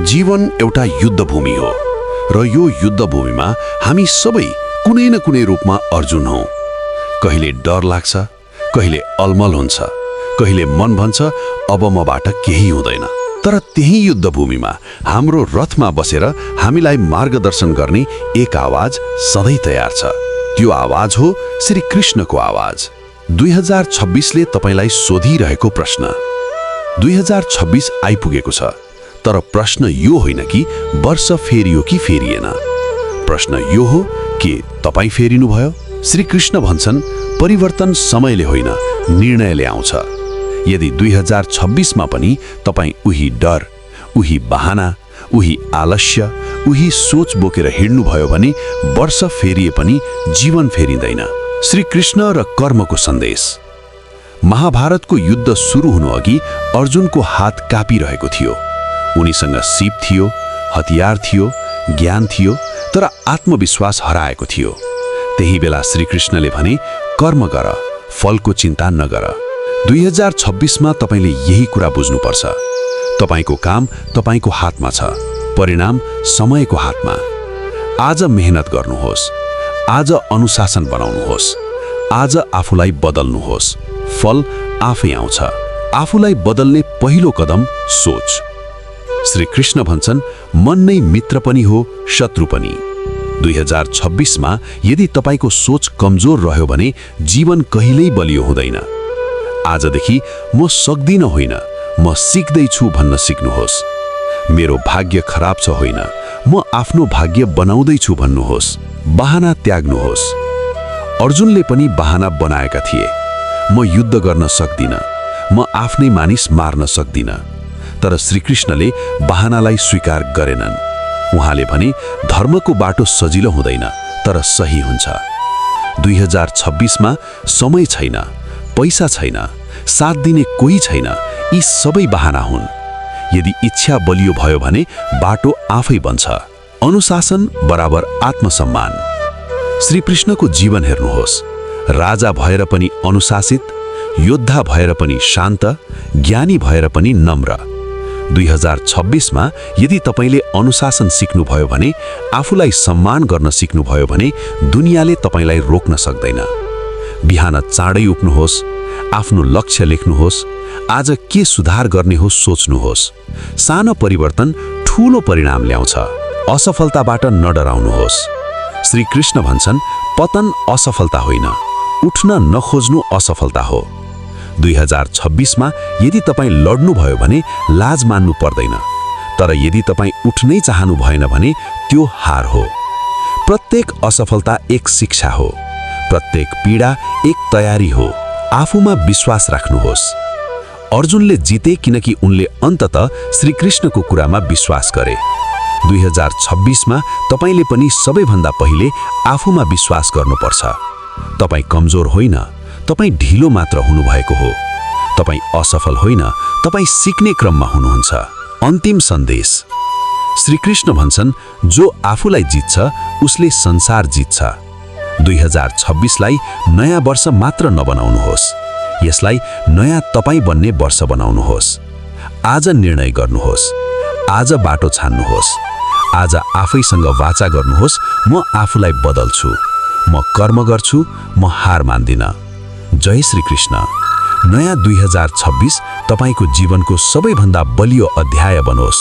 जीवन एउटा युद्धभूमि हो र यो युद्धभूमिमा हामी सबै कुनै न कुनै रूपमा अर्जुन हौं। कहिले डर लाग्छ, कहिले अलमल हुन्छ, कहिले मन भन्छ अब मबाट केही हुँदैन। तर त्यही युद्धभूमिमा हाम्रो रथमा बसेर हामीलाई मार्गदर्शन गर्ने एक आवाज सधैँ तयार छ। त्यो आवाज हो श्री कृष्णको आवाज। 2026ले तपाईलाई सोधिरहेको प्रश्न। 2026 आइपुगेको छ, तर प्रश्न यो होइन कि वर्ष फेरियो कि फेरिएन। प्रश्न यो हो कि तपाई फेरिनु भयो? श्री कृष्ण भन्छन् परिवर्तन समयले होइन, निर्णयले आउँछ। यदि 2026मा पनि तपाई उही डर, उही बहाना, उही आलस्य, उही सोच बोकेर हिँड्नुभयो भने वर्ष फेरिए पनि जीवन फेरिँदैन। श्री कृष्ण र कर्मको सन्देश। महाभारतको युद्ध सुरु हुनु अघि अर्जुनको हात कापिरहेको थियो। उनीसँग सीप थियो, हतियार थियो, ज्ञान थियो, तर आत्मविश्वास हराएको थियो। त्यही बेला श्रीकृष्णले भने कर्म गर, फलको चिन्ता नगर। 2026मा तपाईले यही कुरा बुझ्नुपर्छ। तपाईको काम तपाईको हातमा छ, परिणाम समयको हातमा। आज मेहनत गर्नुहोस्, आज अनुशासन बनाउनुहोस्, आज आफूलाई बदल्नुहोस्, फल आफै आउँछ। आफूलाई बदल्ने पहिलो कदम सोच। श्री कृष्ण भन्छन् मन नै मित्र पनि हो, शत्रु पनि। 2026मा यदि तपाईको सोच कमजोर रह्यो भने जीवन कहिल्यै बलियो हुँदैन। आजदेखि म सक्दिन होइन, म सिक्दैछु भन्न सिक्नुहोस्। मेरो भाग्य खराब छ होइन, म आफ्नो भाग्य बनाउँदैछु भन्नुहोस्। बहाना त्याग्नुहोस्। अर्जुनले पनि बहाना बनाएका थिए। म युद्ध गर्न सक्दिन, म आफ्नै मानिस मार्न सक्दिन। तर श्रीकृष्णले बहानालाई स्वीकार गरेनन्। उहाँले भने धर्मको बाटो सजिलो हुँदैन, तर सही हुन्छ। 2026मा समय छैन, पैसा छैन, साथ दिने कोही छैन, यी सबै बहाना हुन्। यदि इच्छा बलियो भयो भने बाटो आफै बन्छ। अनुशासन बराबर आत्मसम्मान। श्रीकृष्णको जीवन हेर्नुहोस्। राजा भएर पनि अनुशासित, योद्धा भएर पनि शान्त, ज्ञानी भएर पनि नम्र। 2026मा यदि तपाईले अनुशासन सिक्नुभयो भने, आफूलाई सम्मान गर्न सिक्नुभयो भने दुनियाँले तपाईलाई रोक्न सक्दैन। बिहान चाँडै उठ्नुहोस्, आफ्नो लक्ष्य लेख्नुहोस्, आज के सुधार गर्ने हो सोच्नुहोस्। सानो परिवर्तन ठूलो परिणाम ल्याउँछ। असफलताबाट नडराउनुहोस्। श्री कृष्ण भन्छन् पतन असफलता होइन, उठ्न नखोज्नु असफलता हो। 2026मा यदि तपाई लड्नुभयो भने लाज मान्नु पर्दैन, तर यदि तपाई उठ्नै चाहनु भएन भने त्यो हार हो। प्रत्येक असफलता एक शिक्षा हो, प्रत्येक पीडा एक तयारी हो। आफूमा विश्वास राख्नुहोस्। अर्जुनले जिते किनकि उनले अन्ततः श्रीकृष्णको कुरामा विश्वास गरे। 2026मा तपाईले पनि सबैभन्दा पहिले आफूमा विश्वास गर्नुपर्छ। तपाई कमजोर होइन, तपाई ढिलो मात्र हुनुभएको हो। तपाई असफल होइन, तपाई सिक्ने क्रममा हुनुहुन्छ। अन्तिम सन्देश। श्रीकृष्ण भन्छन् जो आफूलाई जित्छ उसले संसार जित्छ। 2026लाई नयाँ वर्ष मात्र नबनाउनुहोस्, यसलाई नयाँ तपाई बन्ने वर्ष बनाउनुहोस्। आज निर्णय गर्नुहोस्, आज बाटो छान्नुहोस्, आज आफैसँग वाचा गर्नुहोस् म आफूलाई बदल्छु, म कर्म गर्छु, म हार मान्दिन। जय श्री कृष्ण। नयाँ 2026 तपाईको जीवनको सबैभन्दा बलियो अध्याय बनोस्।